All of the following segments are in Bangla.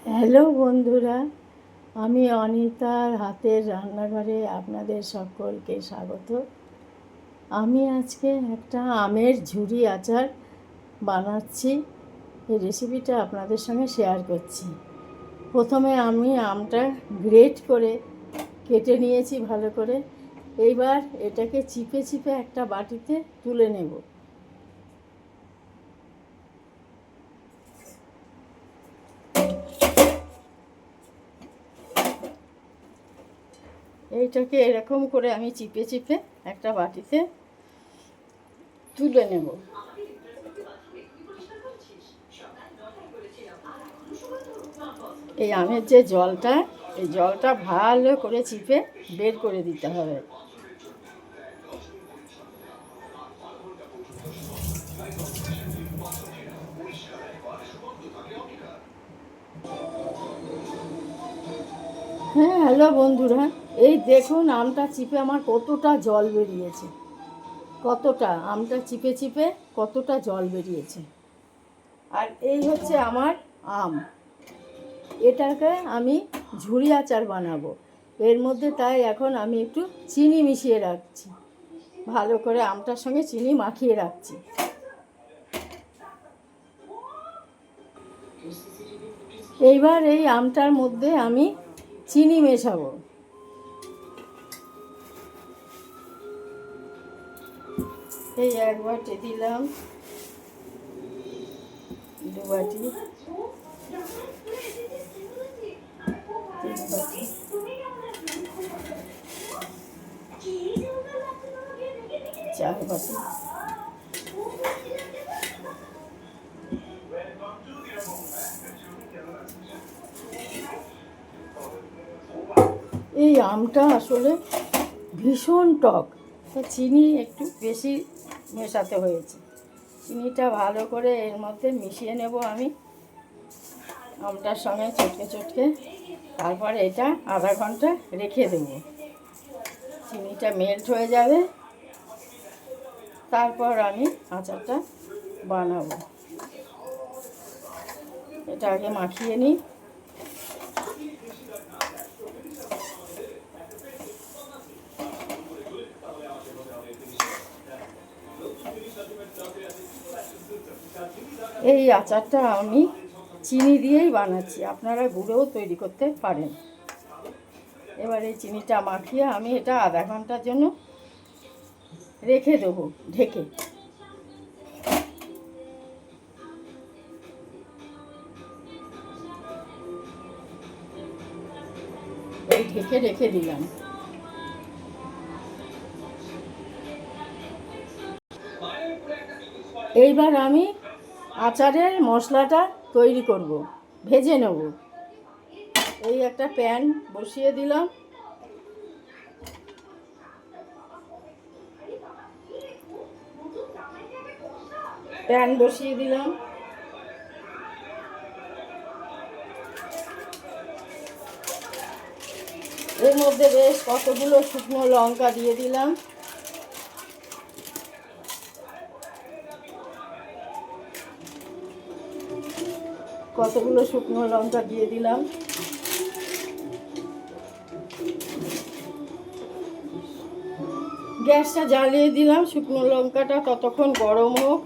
হ্যালো বন্ধুরা, আমি অনিতার হাতের রান্নাঘরে আপনাদের সকলকে স্বাগত। আমি আজকে একটা আমের ঝুরি আচার বানাচ্ছি। এই রেসিপিটা আপনাদের সঙ্গে শেয়ার করছি। প্রথমে আমি আমটা গ্রেট করে কেটে নিয়েছি ভালো করে। এইবার এটাকে চিপে চিপে একটা বাটিতে তুলে নেব। এইটাকে এরকম করে আমি চিপে চিপে একটা বাটিতে তুলে নেব। এই আমের যে জলটা, এই জলটা ভালো করে চিপে বের করে দিতে হবে। হ্যাঁ, হ্যালো বন্ধুরা, এই দেখুন আমটা চিপে আমার কতটা জল বেরিয়েছে। আমটা চিপে চিপে কতটা জল বেরিয়েছে। আর এই হচ্ছে আমার আম। এটাকে আমি ঝুরি আচার বানাবো। এর মধ্যে তাই এখন আমি একটু চিনি মিশিয়ে রাখছি। ভালো করে আমটার সঙ্গে চিনি মাখিয়ে রাখছি। এইবার এই আমটার মধ্যে আমি চিনি মেশাবো। এই এক বাটি দিলাম, দু বাটি, তিন বাটি, চার বাটি। এই আমটা আসলে ভীষণ টক, তো চিনি একটু বেশি মেশাতে হয়েছে। চিনিটা ভালো করে এর মধ্যে মিশিয়ে নেব আমি আমটার সঙ্গে চটকে চটকে। তারপর এটা আধা ঘন্টা রেখে দেব। চিনিটা মেল্ট হয়ে যাবে, তারপর আমি আচারটা বানাবো। এটা আগে মাখিয়ে নিই। এই আচারটা আমি চিনি দিয়েই বানাচ্ছি, আপনারা গুঁড়োও তৈরি করতে পারেন। এবার এই চিনিটা মাখিয়ে আমি এটা আধা ঘন্টার জন্য রেখে দেবো ঢেকে। এই ঢেকে রেখে দিলাম। এইবার আমি আচারের মশলাটা তৈরি করব, ভেজে নেব। এই একটা প্যান বসিয়ে দিলাম। এর মধ্যে বেশ কতগুলো শুকনো লঙ্কা দিয়ে দিলাম। গ্যাসটা জ্বালিয়ে দিলাম। শুকনো লঙ্কাটা ততক্ষণ গরম হোক।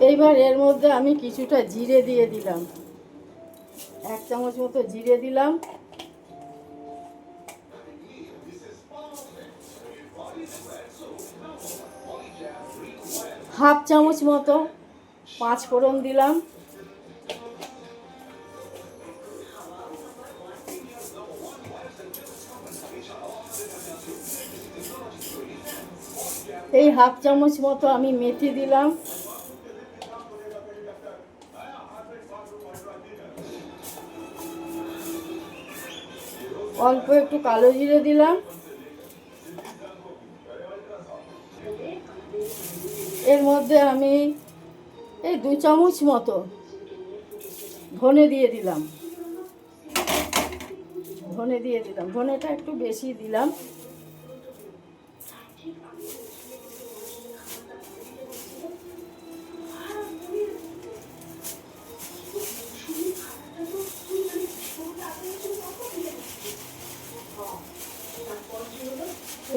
এইবার এর মধ্যে আমি কিছুটা জিরে দিয়ে দিলাম, 1 চামচ মতো জিরে দিলাম। হাফ চামচ মতো 5 ফোড়ন দিলাম। এই হাফ চামচ মতো আমি মেথি দিলাম। অল্প একটু কালো জিরে দিলাম, এর মধ্যে আমি এই 2 চামচ মতো ধনে দিয়ে দিলাম, ধনেটা একটু বেশি দিলাম।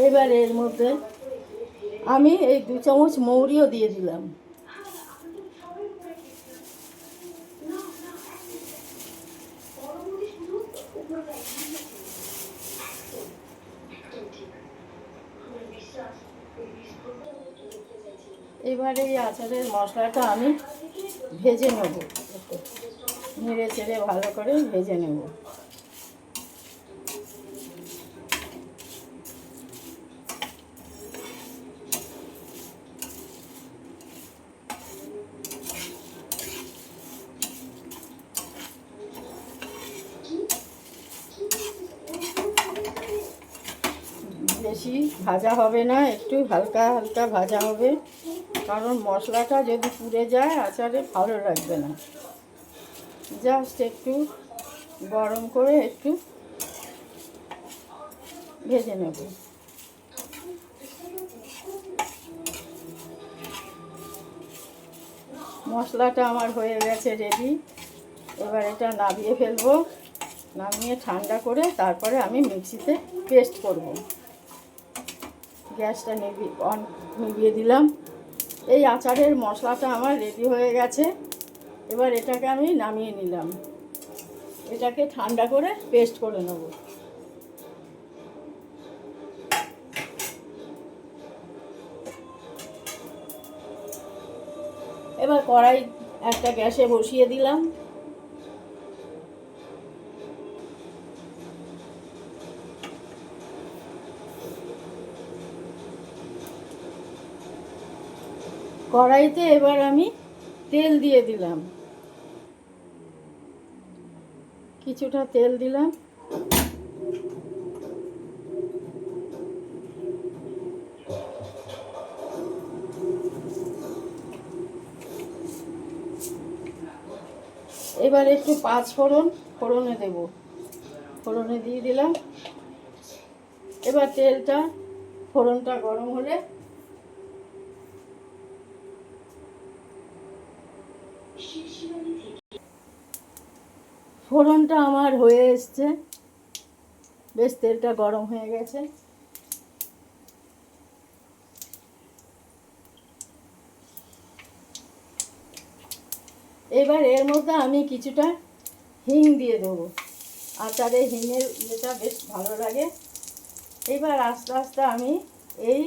এবার এর মধ্যে আমি এই 2 চামচ মৌরিও দিয়ে দিলাম। এবার এই আচারের মশলাটা আমি ভেজে নেব, নেড়ে চেড়ে ভালো করে ভেজে নেব। বেশি ভাজা হবে না, একটু হালকা হালকা ভাজা হবে, কারণ মশলাটা যদি পুড়ে যায় আচারে ভালো লাগবে না। জাস্ট একটু গরম করে একটু ভেজে নেব। মশলাটা আমার হয়ে গেছে রেডি। এবার এটা নামিয়ে ফেলবো, নামিয়ে ঠান্ডা করে তারপরে আমি মিক্সিতে পেস্ট করব। গ্যাসটা নিভিয়ে দিলাম। এই আচারের মশলাটা আমার রেডি হয়ে গেছে। এবার এটাকে আমি নামিয়ে নিলাম, এটাকে ঠান্ডা করে পেস্ট করে নেব। এবার কড়াই একটা গ্যাসে বসিয়ে দিলাম। কড়াইতে এবার আমি তেল দিয়ে দিলাম, কিছুটা তেল দিলাম। এবার একটু 5 ফোড়নে দেব, ফোড়নে দিয়ে দিলাম। এবার ফোড়নটা গরম হলে ফোড়নটা আমার হয়ে এসছে, বেশ তেলটা গরম হয়ে গেছে। এবার এর মধ্যে আমি কিছুটা হিং দিয়ে দেবো, আচারে হিঙের ইয়েটা বেশ ভালো লাগে। এবার আস্তে আস্তে আমি এই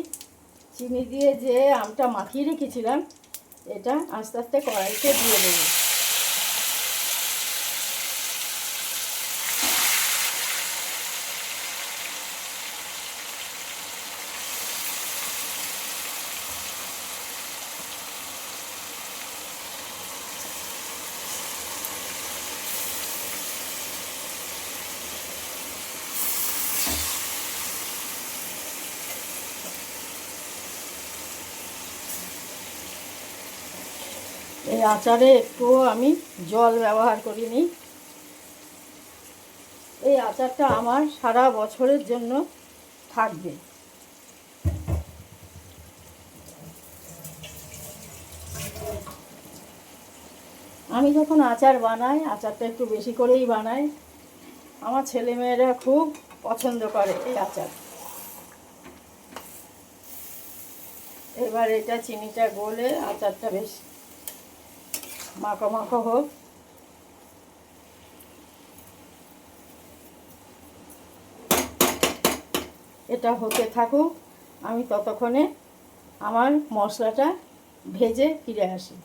চিনি দিয়ে যে আমটা মাখিয়ে রেখেছিলাম এটা আস্তে আস্তে কড়াইতে দিয়ে দেবো। এই আচারে একটুও আমি জল ব্যবহার করিনি। এই আচারটা আমার সারা বছরের জন্য থাকবে। আমি যখন আচার বানাই, আচারটা একটু বেশি করেই বানাই। আমার ছেলেমেয়েরা খুব পছন্দ করে এই আচার। এবার এটা চিনিটা গলে আচারটা বেশ মাখো মাখো হোক। এটা হতে থাকুক, আমি ততক্ষণে আমার মশলাটা ভেজে ফিরে আসি।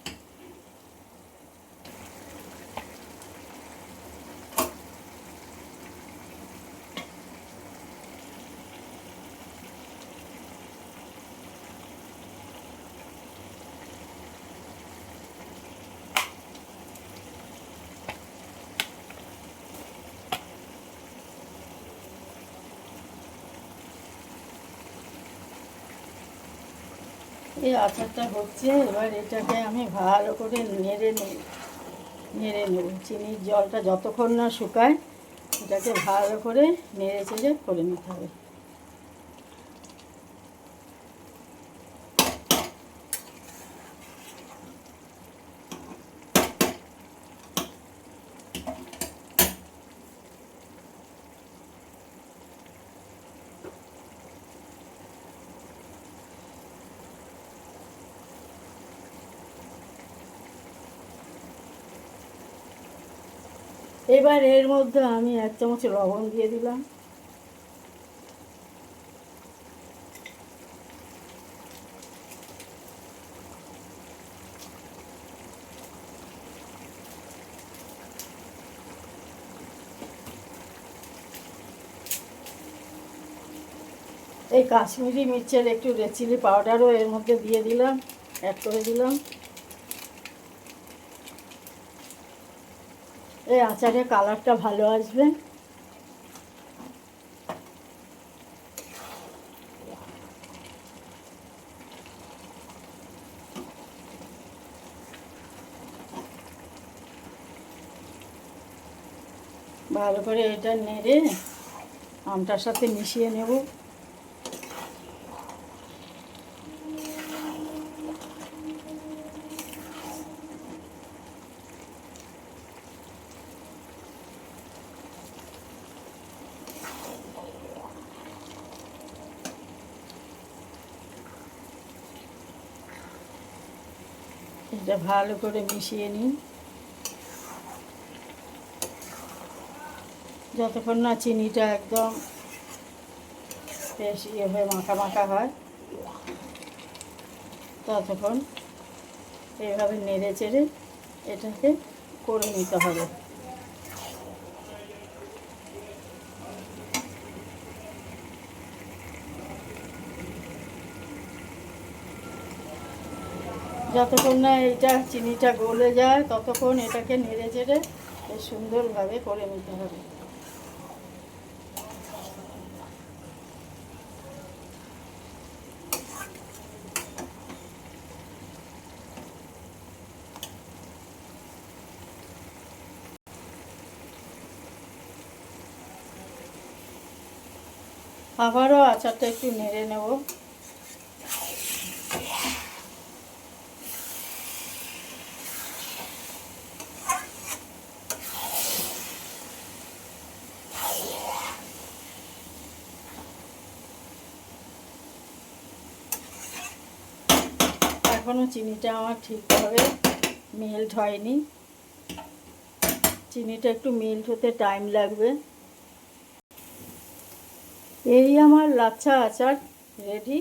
এই আচারটা হচ্ছে, এবার এটাকে আমি ভালো করে নেড়ে নেব। চিনির জলটা যতক্ষণ না শুকায় এটাকে ভালো করে নেড়ে চেড়ে করে নিতে হবে। এবার এর মধ্যে আমি 1 চামচ লবণ দিয়ে দিলাম। এই কাশ্মীরি মির্চের একটু রেড চিলি পাউডারও এর মধ্যে দিয়ে দিলাম, অ্যাড করে দিলাম। এই আচারের কালারটা ভালো আসবে। ভালো করে এটা নেড়ে আমটার সাথে মিশিয়ে নেব। এটা ভালো করে মিশিয়ে নিই যতক্ষণ না চিনিটা একদম বেশ ইয়ে হয়ে মাখা মাখা হয়, ততক্ষণ এইভাবে নেড়ে চেড়ে এটাকে করে নিতে হবে। যতক্ষণ না এটা চিনিটা গলে যায় ততক্ষণ এটাকে নেড়ে চেড়ে বেশ সুন্দরভাবে করে নিতে হবে। আবারও আচারটা একটু নেড়ে নেব। এখনও চিনিটা আমার ঠিকভাবে মেল্ট হয়নি, চিনিটা একটু মেল্ট হতে টাইম লাগবে। এই আমার লাচ্ছা আচার রেডি।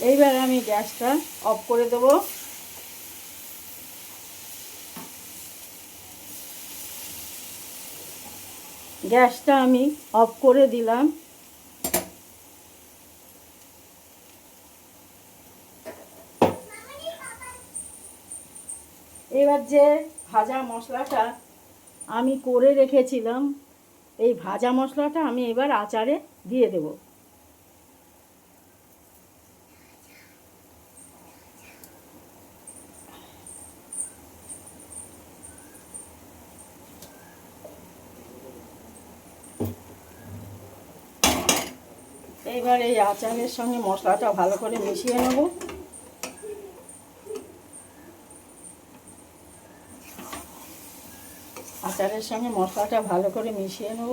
এইবার আমি গ্যাসটা অফ করে দেব। গ্যাসটা আমি অফ করে দিলাম। এবার যে ভাজা মশলাটা আমি করে রেখেছিলাম, এই ভাজা মশলাটা আমি এবার আচারে দিয়ে দেব। এইবার এই আচারের সঙ্গে মশলাটা ভালো করে মিশিয়ে নেব। আচারের সঙ্গে মশলাটা ভালো করে মিশিয়ে নেব।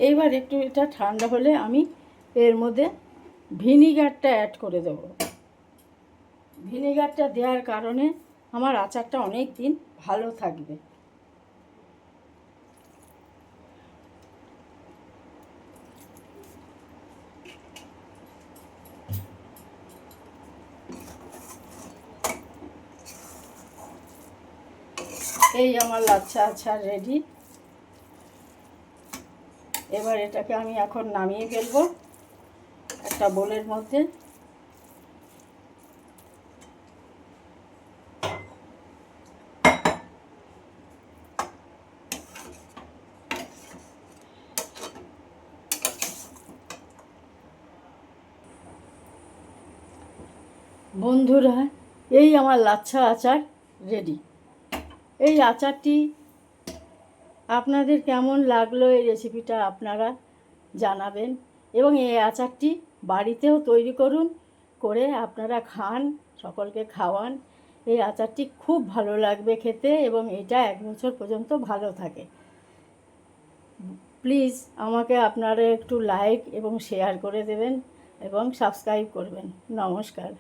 এইবার একটু এটা ঠান্ডা হলে আমি এর মধ্যে ভিনিগারটা অ্যাড করে দেব। ভিনিগারটা দেওয়ার কারণে আমার আচারটা অনেক দিন ভালো থাকবে। এই আমার লাচ্ছা আচার রেডি। এবার এটাকে আমি এখন নামিয়ে ফেলবো একটা বোলের মধ্যে। বন্ধুরা, এই আমার লাচ্ছা আচার রেডি। এই আচারটি আপনাদের কেমন লাগলো, এই রেসিপিটা আপনারা জানাবেন এবং এই আচারটি বাড়িতেও তৈরি করুন, করে আপনারা খান, সকলকে খাওয়ান। এই আচারটি খুব ভালো লাগবে খেতে এবং এটা 1 বছর পর্যন্ত ভালো থাকে। প্লিজ আমাকে আপনারা একটু লাইক এবং শেয়ার করে দেবেন এবং সাবস্ক্রাইব করবেন। নমস্কার।